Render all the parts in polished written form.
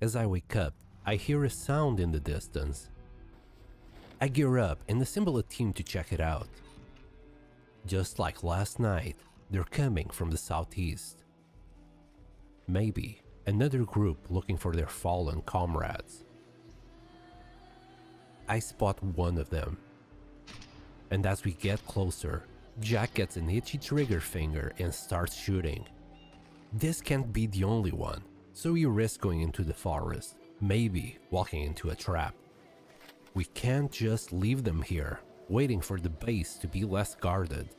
As I wake up, I hear a sound in the distance. I gear up and assemble a team to check it out. Just like last night, they're coming from the southeast. Maybe another group looking for their fallen comrades. I spot one of them. And as we get closer, Jack gets an itchy trigger finger and starts shooting. This can't be the only one, so we risk going into the forest, maybe walking into a trap. We can't just leave them here, waiting for the base to be less guarded.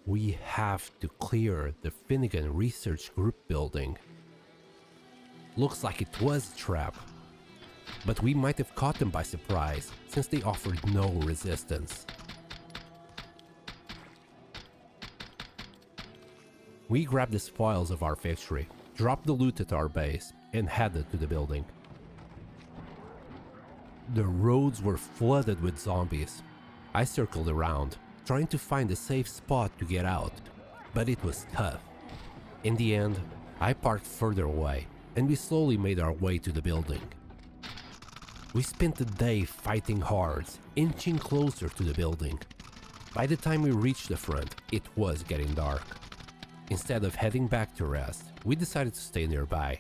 We have to clear the Finnegan Research Group building. Looks like it was a trap, but we might have caught them by surprise since they offered no resistance. We grabbed the spoils of our victory, dropped the loot at our base, and headed to the building. The roads were flooded with zombies. I circled around, trying to find a safe spot to get out, but it was tough. In the end, I parked further away, and we slowly made our way to the building. We spent the day fighting hard, inching closer to the building. By the time we reached the front, it was getting dark. Instead of heading back to rest, we decided to stay nearby.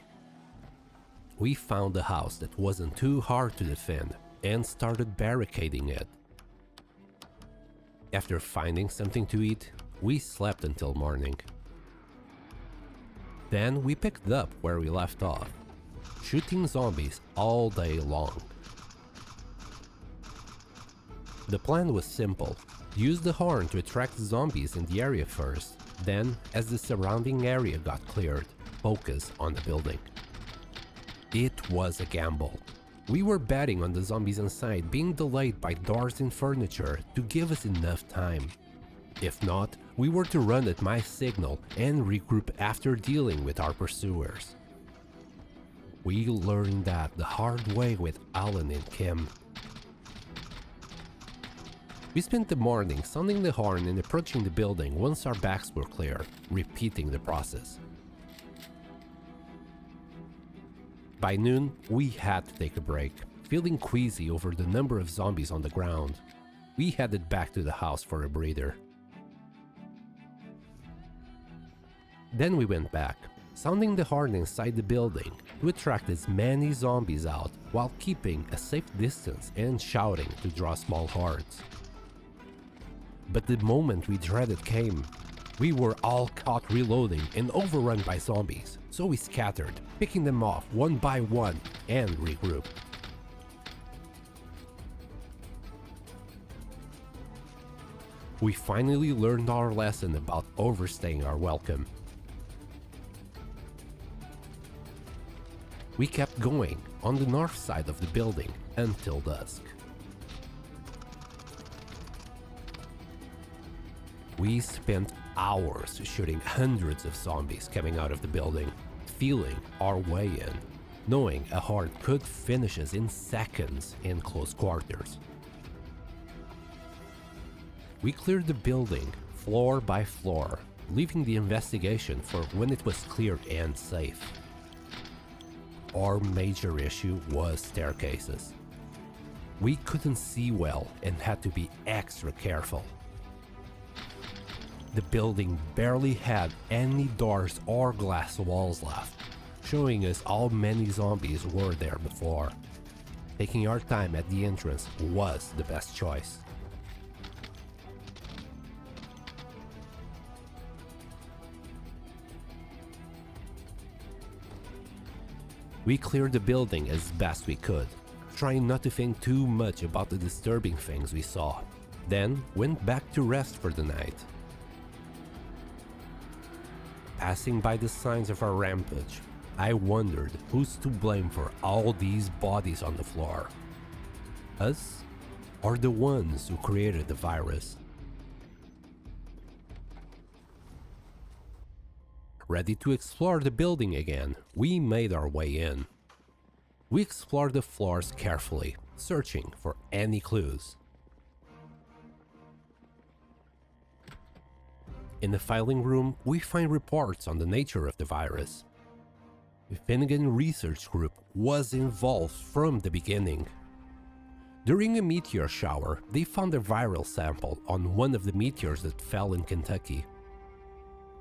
We found a house that wasn't too hard to defend and started barricading it. After finding something to eat, we slept until morning. Then we picked up where we left off, shooting zombies all day long. The plan was simple: use the horn to attract zombies in the area first, then, as the surrounding area got cleared, focus on the building. It was a gamble. We were betting on the zombies inside being delayed by doors and furniture to give us enough time. If not, we were to run at my signal and regroup after dealing with our pursuers. We learned that the hard way with Alan and Kim. We spent the morning sounding the horn and approaching the building once our backs were clear, repeating the process. By noon, we had to take a break, feeling queasy over the number of zombies on the ground. We headed back to the house for a breather. Then we went back, sounding the horn inside the building to attract as many zombies out while keeping a safe distance and shouting to draw small hordes. But the moment we dreaded came. We were all caught reloading and overrun by zombies, so we scattered, picking them off one by one and regrouped. We finally learned our lesson about overstaying our welcome. We kept going on the north side of the building until dusk. We spent hours shooting hundreds of zombies coming out of the building, feeling our way in, knowing a horde could finish us in seconds in close quarters. We cleared the building floor by floor, leaving the investigation for when it was cleared and safe. Our major issue was staircases. We couldn't see well and had to be extra careful. The building barely had any doors or glass walls left, showing us how many zombies were there before. Taking our time at the entrance was the best choice. We cleared the building as best we could, trying not to think too much about the disturbing things we saw, then went back to rest for the night. Passing by the signs of our rampage, I wondered who's to blame for all these bodies on the floor. Us, or the ones who created the virus? Ready to explore the building again, we made our way in. We explored the floors carefully, searching for any clues. In the filing room, we find reports on the nature of the virus. The Finnegan Research Group was involved from the beginning. During a meteor shower, they found a viral sample on one of the meteors that fell in Kentucky.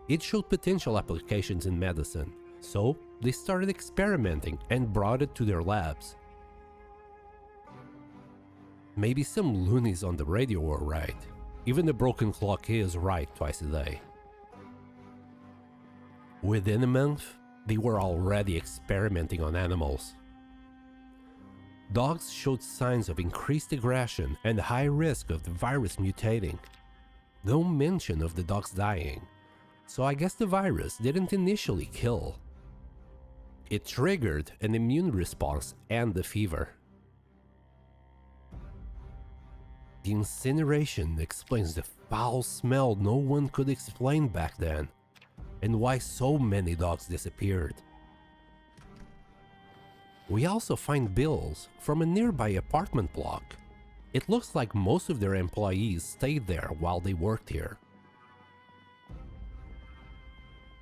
It showed potential applications in medicine, so they started experimenting and brought it to their labs. Maybe some loonies on the radio were right. Even the broken clock is right twice a day. Within a month, they were already experimenting on animals. Dogs showed signs of increased aggression and high risk of the virus mutating. No mention of the dogs dying, so I guess the virus didn't initially kill. It triggered an immune response and the fever. The incineration explains the foul smell no one could explain back then, and why so many dogs disappeared. We also find bills from a nearby apartment block. It looks like most of their employees stayed there while they worked here.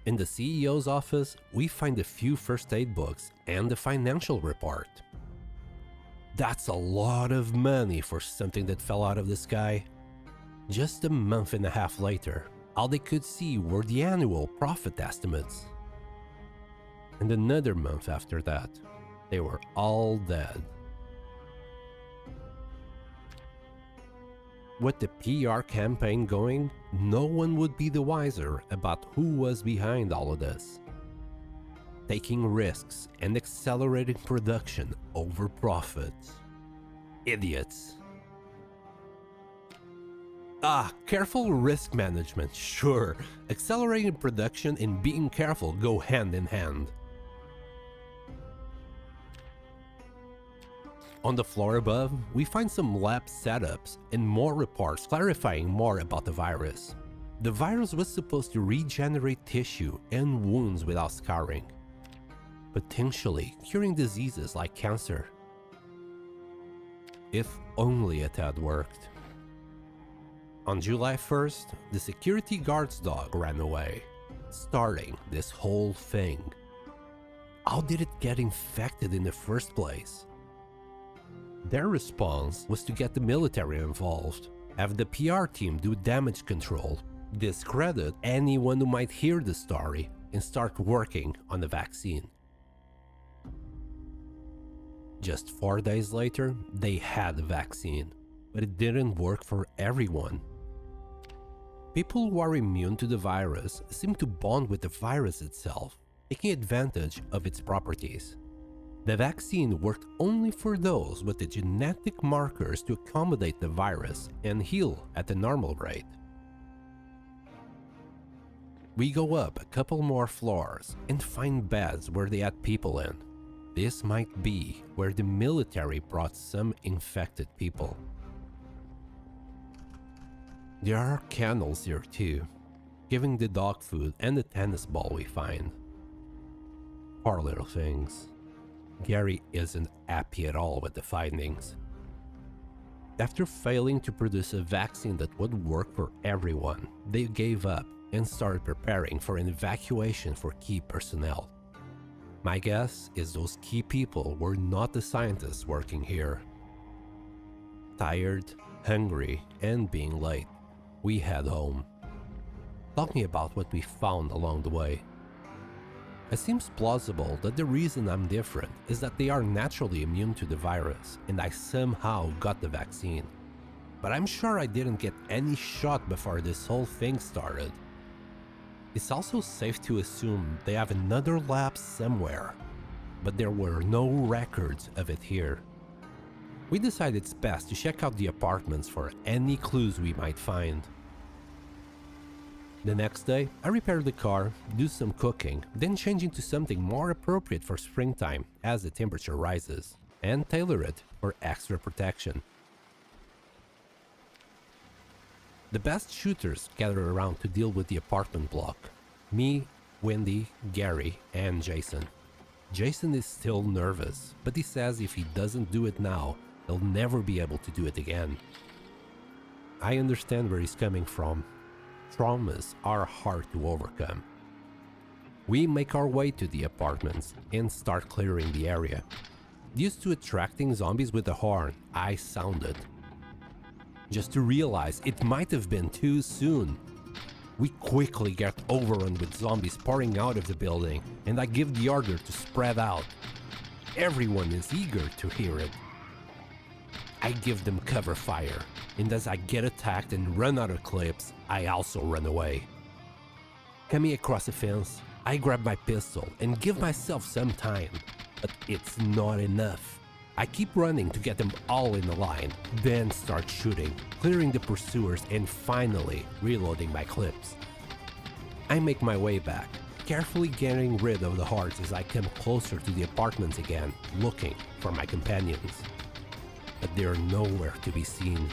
In the CEO's office, we find a few first aid books and a financial report. That's a lot of money for something that fell out of the sky. Just a month and a half later, all they could see were the annual profit estimates. And another month after that, they were all dead. With the PR campaign going, no one would be the wiser about who was behind all of this. Taking risks and accelerating production over profits. Idiots. Careful risk management, sure. Accelerating production and being careful go hand in hand. On the floor above, we find some lab setups and more reports clarifying more about the virus. The virus was supposed to regenerate tissue and wounds without scarring, potentially curing diseases like cancer. If only it had worked. On July 1st, the security guard's dog ran away, starting this whole thing. How did it get infected in the first place? Their response was to get the military involved, have the PR team do damage control, discredit anyone who might hear the story, and start working on the vaccine. Just 4 days later, they had the vaccine, but it didn't work for everyone. People who are immune to the virus seem to bond with the virus itself, taking advantage of its properties. The vaccine worked only for those with the genetic markers to accommodate the virus and heal at a normal rate. We go up a couple more floors and find beds where they had people in. This might be where the military brought some infected people. There are kennels here too, giving the dog food and the tennis ball we find. Poor little things. Gary isn't happy at all with the findings. After failing to produce a vaccine that would work for everyone, they gave up and started preparing for an evacuation for key personnel. My guess is those key people were not the scientists working here. Tired, hungry, and being late, we head home, talking about what we found along the way. It seems plausible that the reason I'm different is that they are naturally immune to the virus and I somehow got the vaccine. But I'm sure I didn't get any shot before this whole thing started. It's also safe to assume they have another lab somewhere, but there were no records of it here. We decided it's best to check out the apartments for any clues we might find. The next day, I repair the car, do some cooking, then change into something more appropriate for springtime as the temperature rises, and tailor it for extra protection. The best shooters gather around to deal with the apartment block. Me, Wendy, Gary, and Jason. Jason is still nervous, but he says if he doesn't do it now, he'll never be able to do it again. I understand where he's coming from. Traumas are hard to overcome. We make our way to the apartments and start clearing the area. Used to attracting zombies with a horn, I sounded. Just to realize it might have been too soon. We quickly get overrun with zombies pouring out of the building, and I give the order to spread out. Everyone is eager to hear it. I give them cover fire, and as I get attacked and run out of clips, I also run away. Coming across a fence, I grab my pistol and give myself some time, but it's not enough. I keep running to get them all in a line, then start shooting, clearing the pursuers and finally reloading my clips. I make my way back, carefully getting rid of the hordes as I come closer to the apartments again, looking for my companions. But they're nowhere to be seen.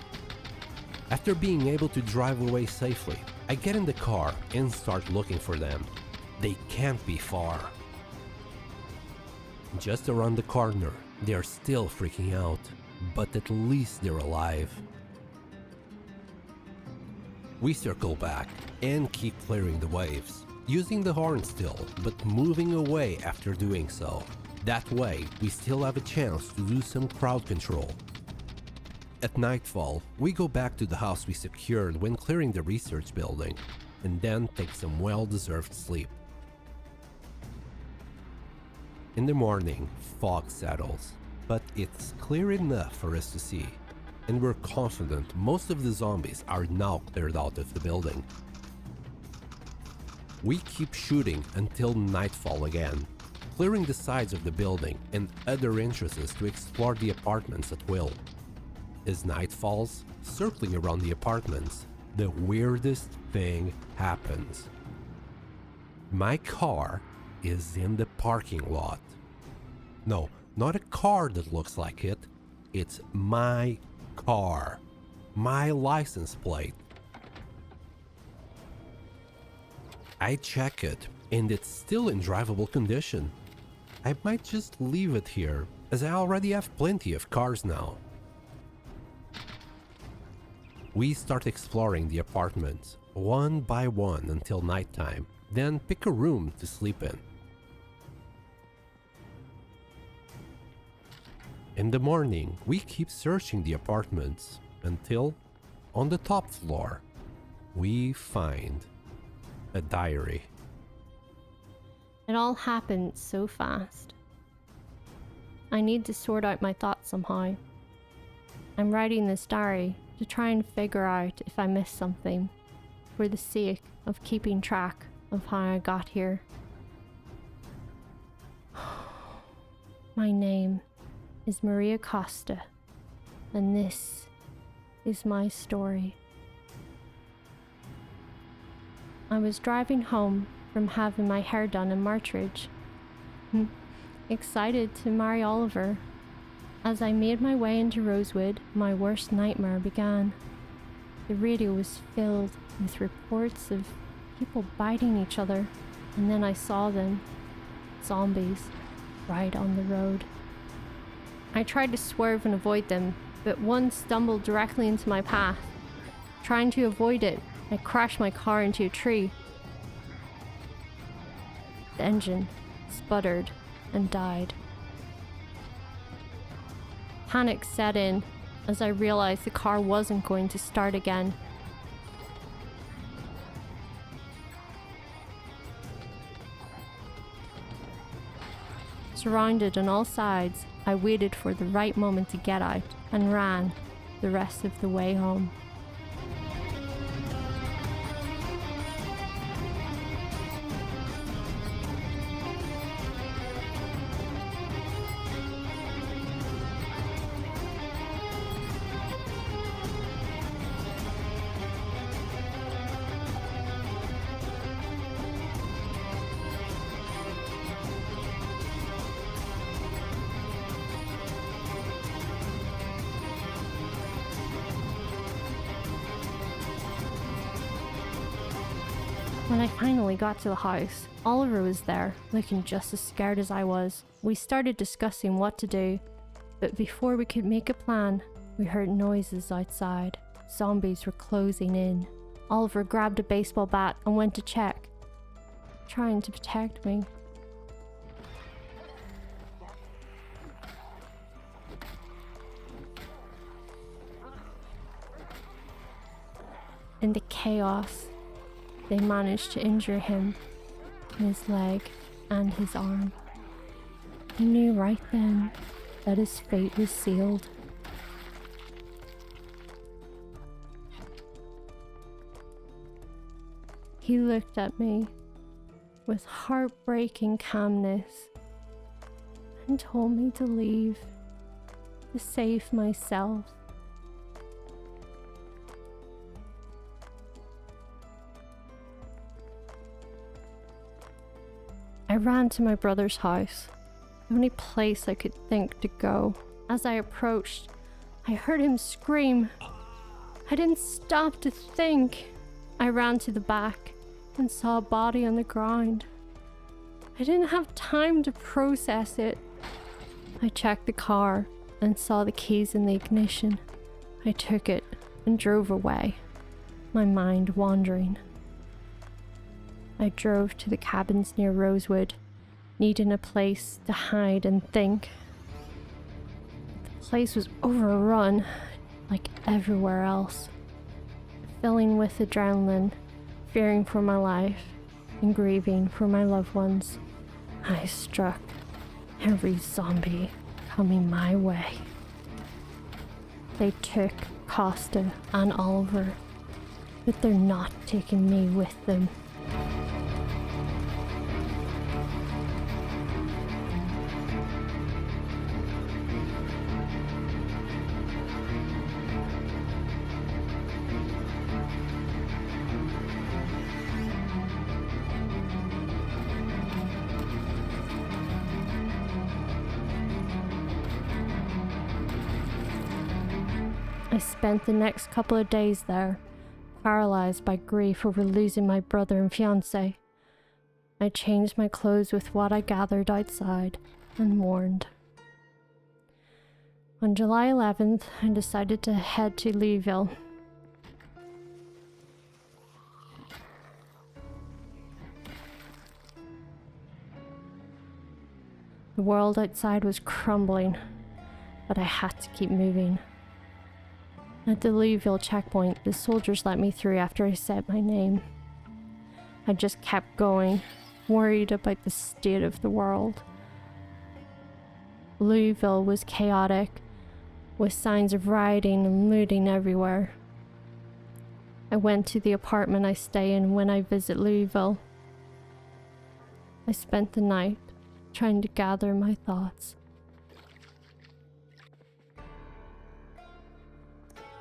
After being able to drive away safely, I get in the car and start looking for them. They can't be far. Just around the corner, they're still freaking out, but at least they're alive. We circle back and keep clearing the waves, using the horn still, but moving away after doing so. That way, we still have a chance to do some crowd control. At nightfall, we go back to the house we secured when clearing the research building, and then take some well-deserved sleep. In the morning, fog settles, but it's clear enough for us to see, and we're confident most of the zombies are now cleared out of the building. We keep shooting until nightfall again, clearing the sides of the building and other entrances to explore the apartments at will. As night falls, circling around the apartments, the weirdest thing happens. My car is in the parking lot. No, not a car that looks like it. It's my car. My license plate. I check it, and it's still in drivable condition. I might just leave it here, as I already have plenty of cars now. We start exploring the apartments, one by one until nighttime, then pick a room to sleep in. In the morning, we keep searching the apartments until, on the top floor, we find a diary. It all happened so fast. I need to sort out my thoughts somehow. I'm writing this diary to try and figure out if I missed something, for the sake of keeping track of how I got here. My name is Maria Costa, and this is my story. I was driving home from having my hair done in Martridge, excited to marry Oliver. As I made my way into Rosewood, my worst nightmare began. The radio was filled with reports of people biting each other, and then I saw them, zombies, right on the road. I tried to swerve and avoid them, but one stumbled directly into my path. Trying to avoid it, I crashed my car into a tree. The engine sputtered and died. Panic set in as I realized the car wasn't going to start again. Surrounded on all sides, I waited for the right moment to get out and ran the rest of the way home. When I finally got to the house, Oliver was there, looking just as scared as I was. We started discussing what to do, but before we could make a plan, we heard noises outside. Zombies were closing in. Oliver grabbed a baseball bat and went to check. trying to protect me. In the chaos, they managed to injure him, his leg and his arm. He knew right then that his fate was sealed. He looked at me with heartbreaking calmness and told me to leave, to save myself. I ran to my brother's house, the only place I could think to go. As I approached, I heard him scream. I didn't stop to think. I ran to the back and saw a body on the ground. I didn't have time to process it. I checked the car and saw the keys in the ignition. I took it and drove away, my mind wandering. I drove to the cabins near Rosewood, needing a place to hide and think. The place was overrun, like everywhere else, filling with adrenaline, fearing for my life, and grieving for my loved ones. I struck every zombie coming my way. They took Costa and Oliver, but they're not taking me with them. I spent the next couple of days there, paralyzed by grief over losing my brother and fiancé. I changed my clothes with what I gathered outside and mourned. On July 11th, I decided to head to Lousiville. The world outside was crumbling, but I had to keep moving. At the Lousiville checkpoint, the soldiers let me through after I said my name. I just kept going, worried about the state of the world. Lousiville was chaotic, with signs of rioting and looting everywhere. I went to the apartment I stay in when I visit Lousiville. I spent the night trying to gather my thoughts.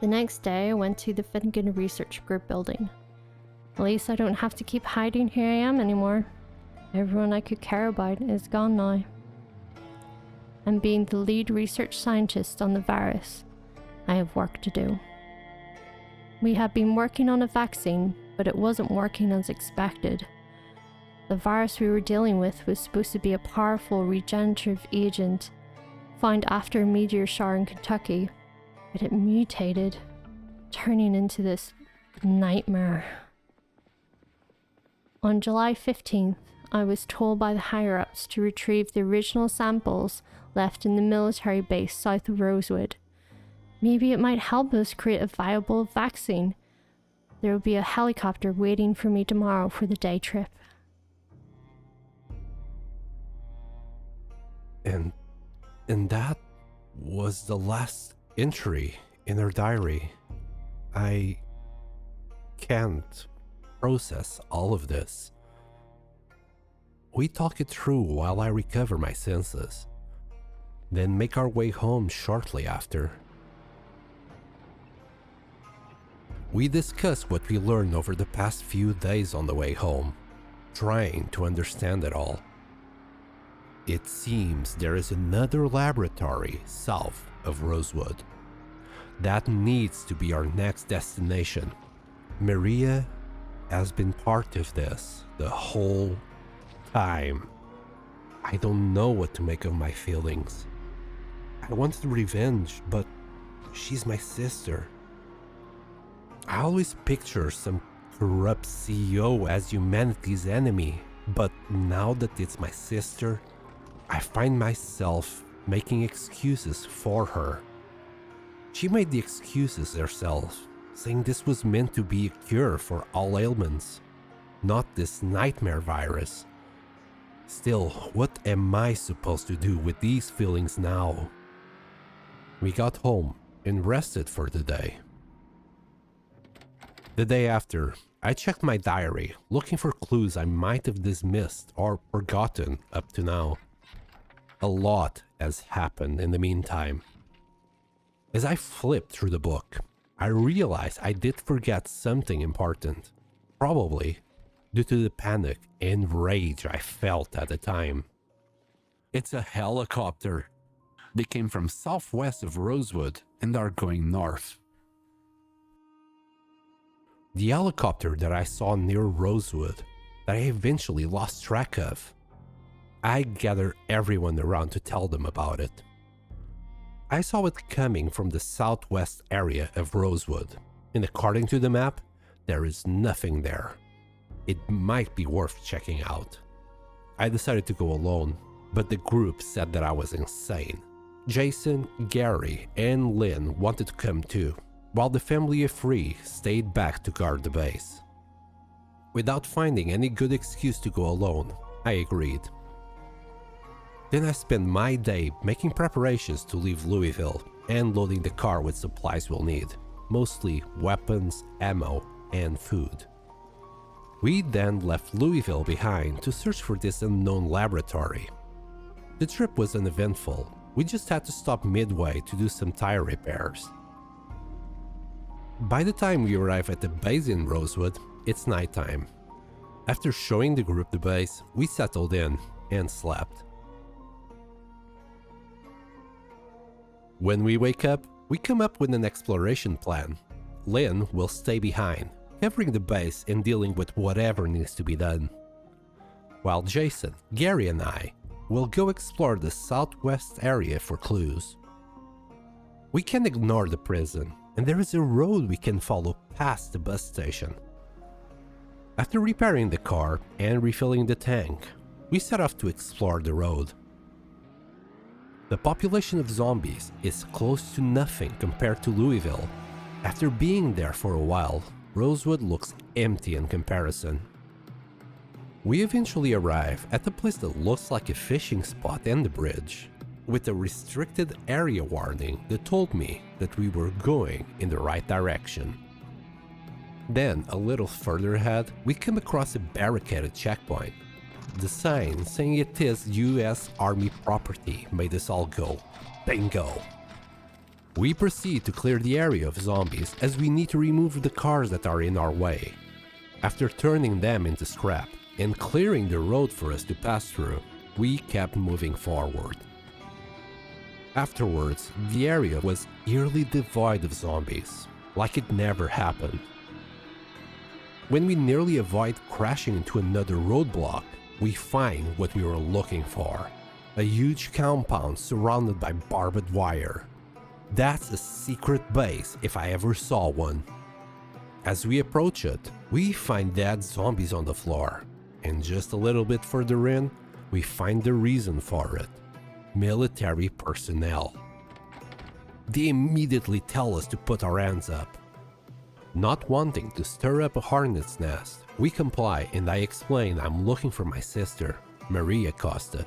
The next day, I went to the Finnegan Research Group building. At least I don't have to keep hiding here I am anymore. Everyone I could care about is gone now. And being the lead research scientist on the virus, I have work to do. We had been working on a vaccine, but it wasn't working as expected. The virus we were dealing with was supposed to be a powerful regenerative agent found after a meteor shower in Kentucky, but it mutated, turning into this nightmare. On July 15th, I was told by the higher-ups to retrieve the original samples left in the military base south of Rosewood. Maybe it might help us create a viable vaccine. There will be a helicopter waiting for me tomorrow for the day trip. And that was the last entry in her diary. I can't process all of this. We talk it through while I recover my senses, then make our way home shortly after. We discuss what we learned over the past few days on the way home, trying to understand it all. It seems there is another laboratory south of Rosewood. That needs to be our next destination. Maria has been part of this the whole time. I don't know what to make of my feelings. I wanted revenge, but she's my sister. I always picture some corrupt CEO as humanity's enemy, But now that it's my sister, I find myself making excuses for her. She made the excuses herself, saying this was meant to be a cure for all ailments, not this nightmare virus. Still, what am I supposed to do with these feelings now? We got home and rested for the day. The day after, I checked my diary, looking for clues I might have dismissed or forgotten up to now. A lot has happened in the meantime. As I flipped through the book, I realized I did forget something important, probably due to the panic and rage I felt at the time. It's a helicopter. They came from southwest of Rosewood and are going north. The helicopter that I saw near Rosewood, that I eventually lost track of. I gathered everyone around to tell them about it. I saw it coming from the southwest area of Rosewood, and according to the map, there is nothing there. It might be worth checking out. I decided to go alone, but the group said that I was insane. Jason, Gary, and Lynn wanted to come too, while the family of 3 stayed back to guard the base. Without finding any good excuse to go alone, I agreed. Then I spent my day making preparations to leave Lousiville and loading the car with supplies we'll need, mostly weapons, ammo, and food. We then left Lousiville behind to search for this unknown laboratory. The trip was uneventful, we just had to stop midway to do some tire repairs. By the time we arrive at the base in Rosewood, it's nighttime. After showing the group the base, we settled in and slept. When we wake up, we come up with an exploration plan. Lynn will stay behind, covering the base and dealing with whatever needs to be done. While Jason, Gary and I will go explore the southwest area for clues. We can ignore the prison, and there is a road we can follow past the bus station. After repairing the car and refilling the tank, we set off to explore the road. The population of zombies is close to nothing compared to Lousiville. After being there for a while, Rosewood looks empty in comparison. We eventually arrive at the place that looks like a fishing spot and the bridge, with a restricted area warning that told me that we were going in the right direction. Then, a little further ahead, we come across a barricaded checkpoint. The sign saying it is US Army property made us all go, bingo! We proceed to clear the area of zombies as we need to remove the cars that are in our way. After turning them into scrap and clearing the road for us to pass through, we kept moving forward. Afterwards, the area was eerily devoid of zombies, like it never happened. When we nearly avoid crashing into another roadblock, we find what we were looking for. A huge compound surrounded by barbed wire. That's a secret base if I ever saw one. As we approach it, we find dead zombies on the floor, and just a little bit further in, we find the reason for it. Military personnel. They immediately tell us to put our hands up. Not wanting to stir up a hornet's nest, we comply and I explain I'm looking for my sister, Maria Costa.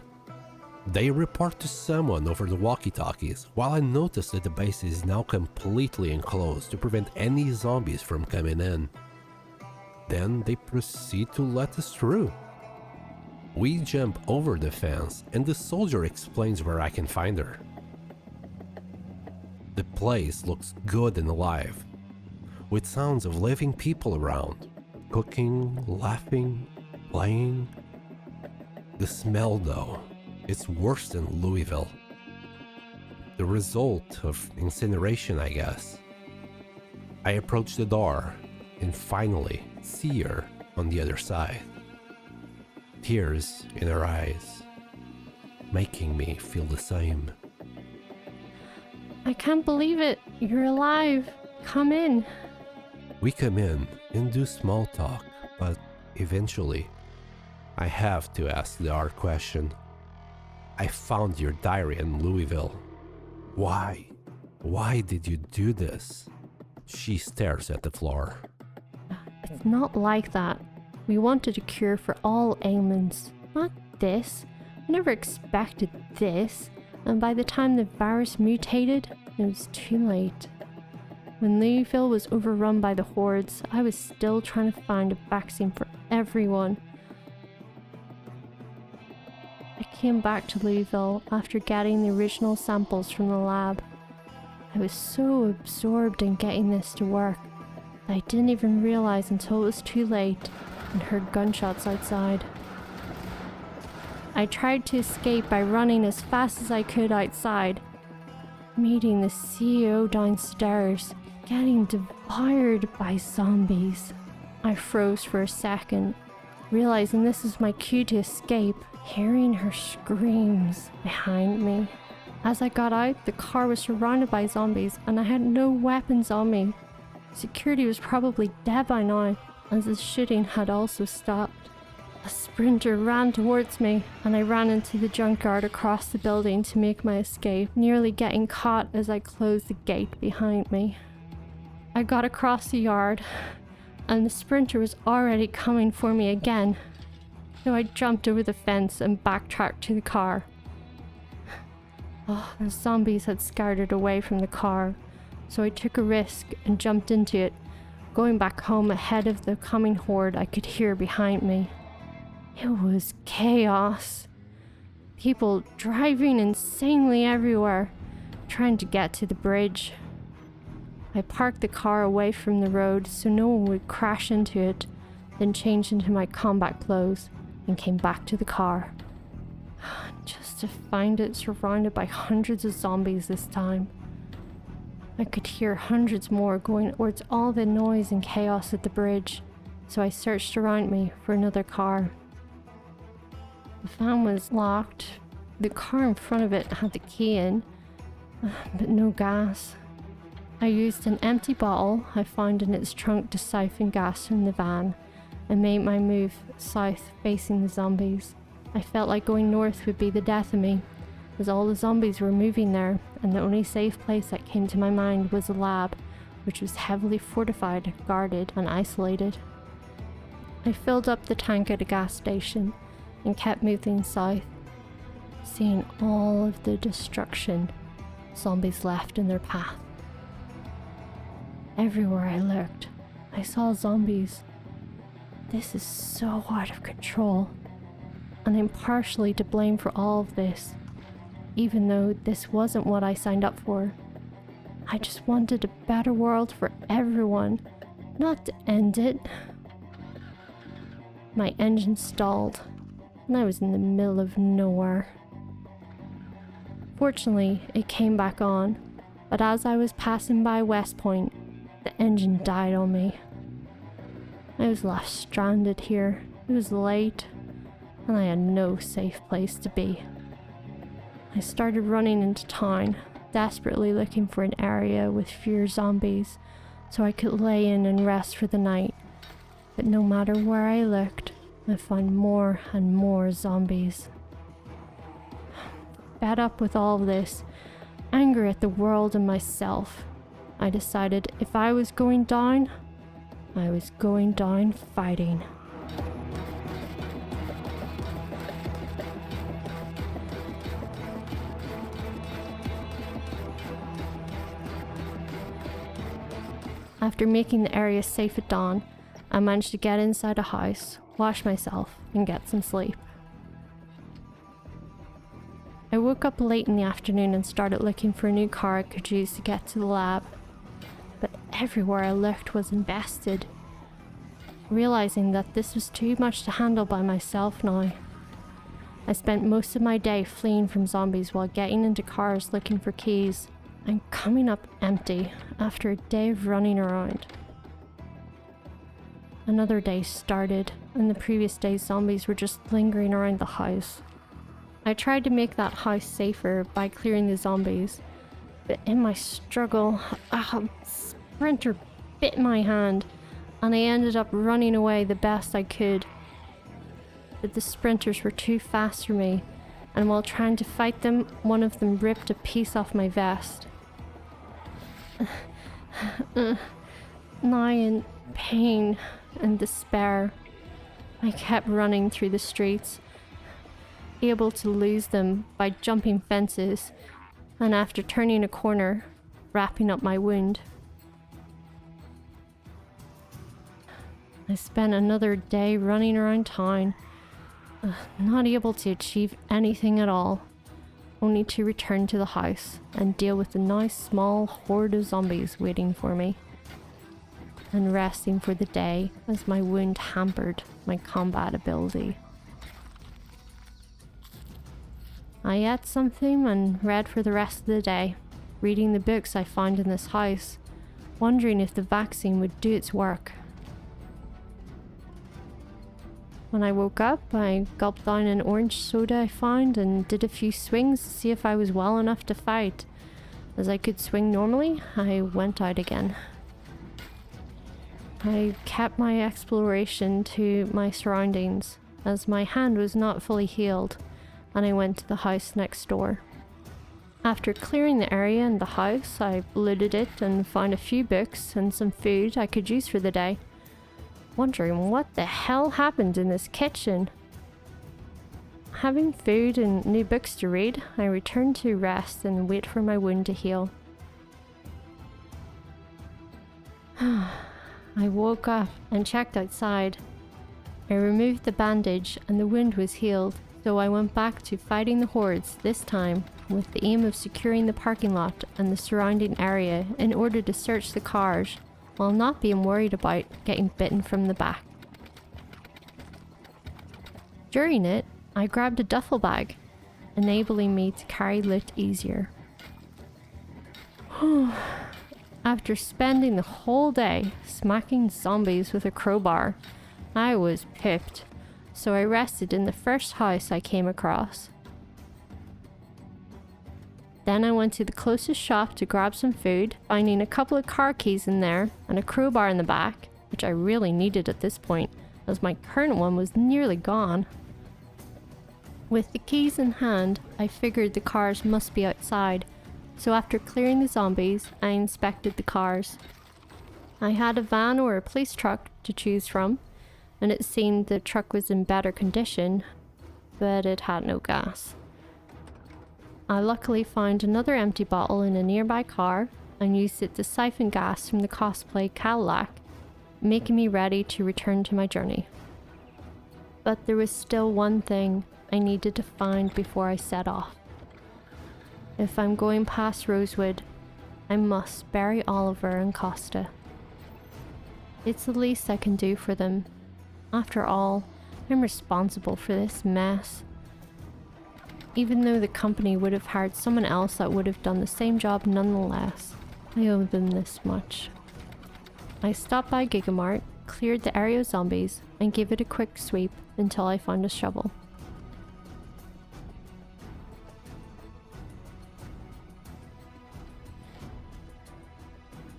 They report to someone over the walkie-talkies, while I notice that the base is now completely enclosed to prevent any zombies from coming in. Then they proceed to let us through. We jump over the fence and the soldier explains where I can find her. The place looks good and alive, with sounds of living people around, cooking, laughing, playing. The smell though, it's worse than Lousiville. The result of incineration, I guess. I approach the door and finally see her on the other side. Tears in her eyes, making me feel the same. I can't believe it. You're alive. Come in. We come in and do small talk, but eventually, I have to ask the hard question. I found your diary in Lousiville. Why? Why did you do this? She stares at the floor. It's not like that. We wanted a cure for all ailments, not this. I never expected this, and by the time the virus mutated, it was too late. When Lousiville was overrun by the hordes, I was still trying to find a vaccine for everyone. I came back to Lousiville after getting the original samples from the lab. I was so absorbed in getting this to work that I didn't even realize until it was too late and heard gunshots outside. I tried to escape by running as fast as I could outside, meeting the CEO downstairs, getting devoured by zombies. I froze for a second, realizing this was my cue to escape, hearing her screams behind me. As I got out, the car was surrounded by zombies and I had no weapons on me. Security was probably dead by now, as the shooting had also stopped. A sprinter ran towards me and I ran into the junkyard across the building to make my escape, nearly getting caught as I closed the gate behind me. I got across the yard and the sprinter was already coming for me again, so I jumped over the fence and backtracked to the car. The zombies had scattered away from the car, so I took a risk and jumped into it, going back home ahead of the coming horde I could hear behind me. It was chaos. People driving insanely everywhere, trying to get to the bridge. I parked the car away from the road so no one would crash into it, then changed into my combat clothes and came back to the car. Just to find it surrounded by hundreds of zombies this time. I could hear hundreds more going towards all the noise and chaos at the bridge, so I searched around me for another car. The van was locked. The car in front of it had the key in, but no gas. I used an empty bottle I found in its trunk to siphon gas from the van and made my move south facing the zombies. I felt like going north would be the death of me, as all the zombies were moving there, and the only safe place that came to my mind was a lab, which was heavily fortified, guarded, and isolated. I filled up the tank at a gas station and kept moving south, seeing all of the destruction zombies left in their path. Everywhere I looked, I saw zombies. This is so out of control, and I'm partially to blame for all of this, even though this wasn't what I signed up for. I just wanted a better world for everyone, not to end it. My engine stalled, and I was in the middle of nowhere. Fortunately, it came back on, but as I was passing by West Point, the engine died on me. I was left stranded here. It was late, and I had no safe place to be. I started running into town, desperately looking for an area with fewer zombies so I could lay in and rest for the night. But no matter where I looked, I found more and more zombies. Fed up with all of this, anger at the world and myself, I decided if I was going down, I was going down fighting. After making the area safe at dawn, I managed to get inside a house, wash myself, and get some sleep. I woke up late in the afternoon and started looking for a new car I could use to get to the lab. But everywhere I looked was invested. Realizing that this was too much to handle by myself now, I spent most of my day fleeing from zombies while getting into cars looking for keys and coming up empty after a day of running around. Another day started, and the previous day's zombies were just lingering around the house. I tried to make that house safer by clearing the zombies, but in my struggle, a sprinter bit my hand, and I ended up running away the best I could. but the sprinters were too fast for me, and while trying to fight them, one of them ripped a piece off my vest. Nigh in pain and despair, I kept running through the streets, able to lose them by jumping fences, and after turning a corner, wrapping up my wound. I spent another day running around town, not able to achieve anything at all, only to return to the house and deal with the nice small horde of zombies waiting for me, and resting for the day as my wound hampered my combat ability. I ate something and read for the rest of the day, reading the books I found in this house, wondering if the vaccine would do its work. When I woke up, I gulped down an orange soda I found and did a few swings to see if I was well enough to fight. As I could swing normally, I went out again. I kept my exploration to my surroundings, as my hand was not fully healed, and I went to the house next door. After clearing the area and the house, I looted it and found a few books and some food I could use for the day, wondering what the hell happened in this kitchen. Having food and new books to read, I returned to rest and wait for my wound to heal. I woke up and checked outside. I removed the bandage and the wound was healed, so I went back to fighting the hordes, this time with the aim of securing the parking lot and the surrounding area in order to search the cars, while not being worried about getting bitten from the back. During it, I grabbed a duffel bag, enabling me to carry loot easier. After spending the whole day smacking zombies with a crowbar, I was pipped, so I rested in the first house I came across. Then I went to the closest shop to grab some food, finding a couple of car keys in there and a crowbar in the back, which I really needed at this point, as my current one was nearly gone. With the keys in hand, I figured the cars must be outside, so after clearing the zombies, I inspected the cars. I had a van or a police truck to choose from, and it seemed the truck was in better condition, but it had no gas. I luckily found another empty bottle in a nearby car and used it to siphon gas from the cosplay Cadillac, making me ready to return to my journey. But there was still one thing I needed to find before I set off. If I'm going past Rosewood, I must bury Oliver and Costa. It's the least I can do for them. After all, I'm responsible for this mess. Even though the company would have hired someone else that would have done the same job nonetheless, I owe them this much. I stopped by Gigamart, cleared the area of zombies, and gave it a quick sweep until I found a shovel.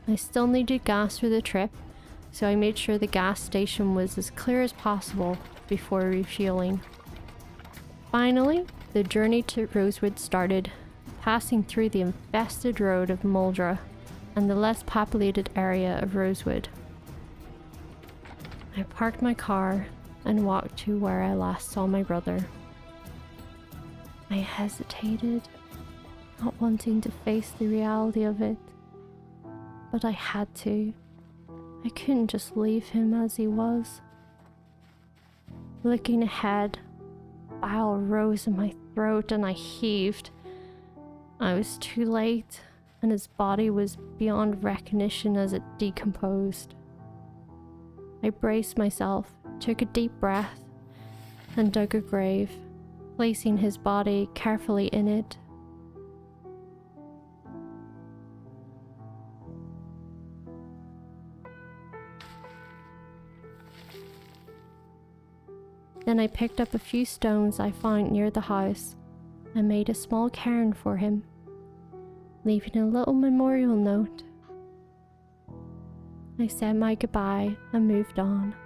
I still needed gas for the trip, so I made sure the gas station was as clear as possible before refueling. Finally, the journey to Rosewood started, passing through the infested road of Muldra and the less populated area of Rosewood. I parked my car and walked to where I last saw my brother. I hesitated, not wanting to face the reality of it, but I had to. I couldn't just leave him as he was. Looking ahead, bile rose in my throat and I heaved. I was too late, and his body was beyond recognition as it decomposed. I braced myself, took a deep breath, and dug a grave, placing his body carefully in it. Then I picked up a few stones I found near the house and made a small cairn for him, leaving a little memorial note. I said my goodbye and moved on.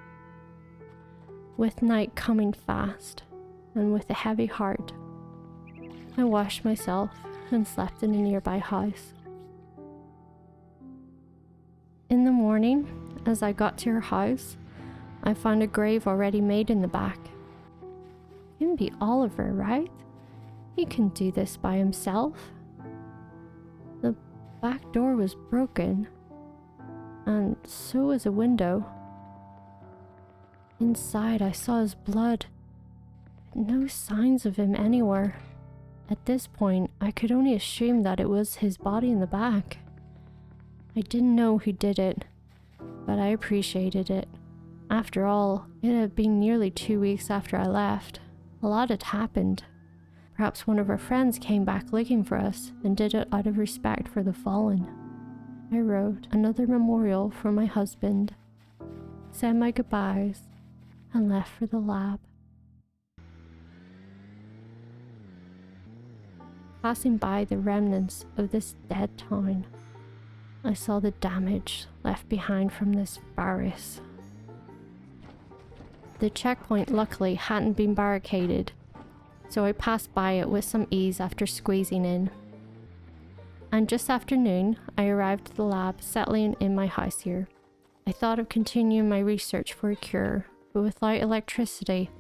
With night coming fast, and with a heavy heart, I washed myself and slept in a nearby house. In the morning, as I got to her house, I found a grave already made in the back. It can be Oliver, right? He can do this by himself. The back door was broken, and so was a window. Inside, I saw his blood, but no signs of him anywhere. At this point, I could only assume that it was his body in the back. I didn't know who did it, but I appreciated it. After all, it had been nearly 2 weeks after I left. A lot had happened. Perhaps one of our friends came back looking for us and did it out of respect for the fallen. I wrote another memorial for my husband, said my goodbyes, and left for the lab. Passing by the remnants of this dead town, I saw the damage left behind from this virus. The checkpoint luckily hadn't been barricaded, so I passed by it with some ease after squeezing in. And just after noon, I arrived at the lab, settling in my house here. I thought of continuing my research for a cure, but without electricity,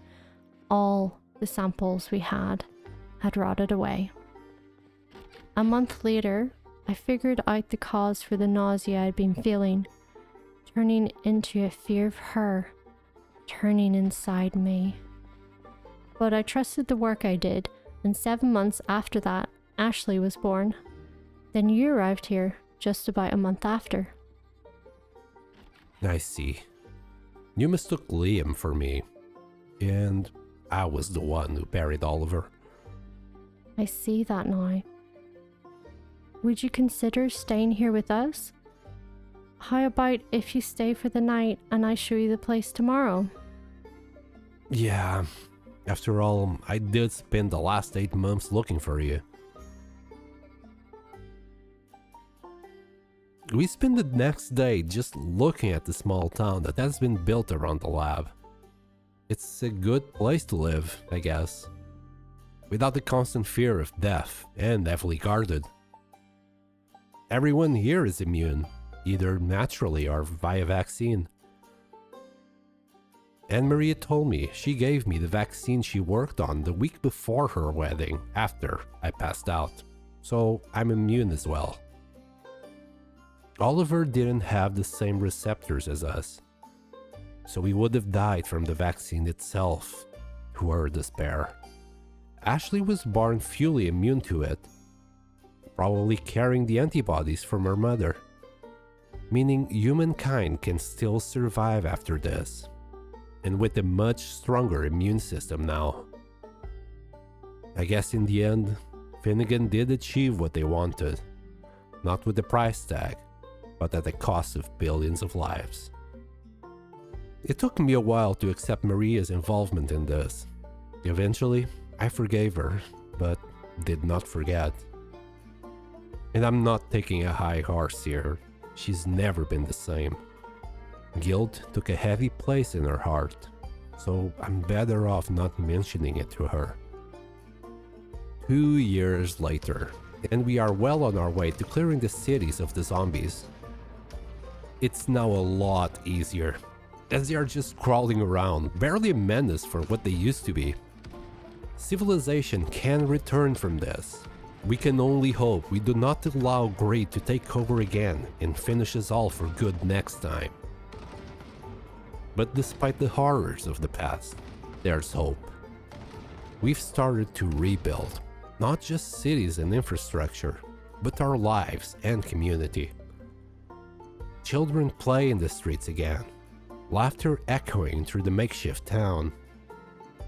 all the samples we had rotted away. A month later, I figured out the cause for the nausea I'd been feeling, turning into a fear of her, turning inside me. But I trusted the work I did, and 7 months after that, Ashley was born. Then you arrived here, just about a month after. I see. You mistook Liam for me, and I was the one who buried Oliver. I see that now. Would you consider staying here with us? How about if you stay for the night and I show you the place tomorrow? Yeah, after all, I did spend the last 8 months looking for you. We spent the next day just looking at the small town that has been built around the lab. It's a good place to live, I guess, without the constant fear of death and heavily guarded. Everyone here is immune, either naturally or via vaccine. And Maria told me she gave me the vaccine she worked on the week before her wedding, after I passed out, so I'm immune as well. Oliver didn't have the same receptors as us, so he would have died from the vaccine itself, to her despair. Ashley was born fully immune to it, probably carrying the antibodies from her mother, meaning humankind can still survive after this, and with a much stronger immune system now. I guess in the end, Finnegan did achieve what they wanted, not with the price tag, but at the cost of billions of lives. It took me a while to accept Maria's involvement in this. Eventually, I forgave her, but did not forget. And I'm not taking a high horse here. She's never been the same. Guilt took a heavy place in her heart, so I'm better off not mentioning it to her. 2 years later, and we are well on our way to clearing the cities of the zombies. It's now a lot easier, as they are just crawling around, barely a menace for what they used to be. Civilization can return from this. We can only hope we do not allow greed to take over again and finish us all for good next time. But despite the horrors of the past, there's hope. We've started to rebuild, not just cities and infrastructure, but our lives and community. Children play in the streets again, laughter echoing through the makeshift town.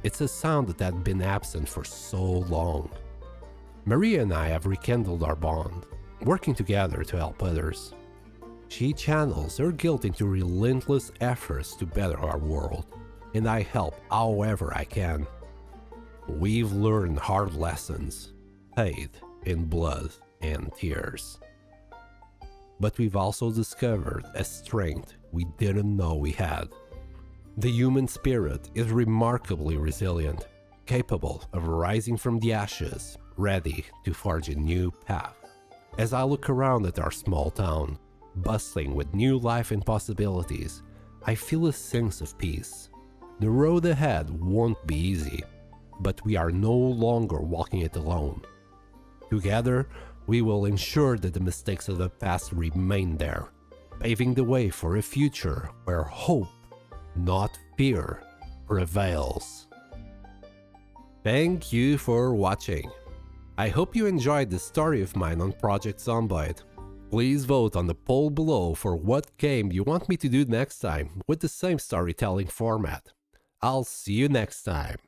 It's a sound that had been absent for so long. Maria and I have rekindled our bond, working together to help others. She channels her guilt into relentless efforts to better our world, and I help however I can. We've learned hard lessons, paid in blood and tears. But we've also discovered a strength we didn't know we had. The human spirit is remarkably resilient, capable of rising from the ashes, ready to forge a new path. As I look around at our small town, bustling with new life and possibilities, I feel a sense of peace. The road ahead won't be easy, but we are no longer walking it alone. Together, we will ensure that the mistakes of the past remain there, paving the way for a future where hope, not fear, prevails. Thank you for watching. I hope you enjoyed the story of mine on Project Zomboid. Please vote on the poll below for what game you want me to do next time with the same storytelling format. I'll see you next time.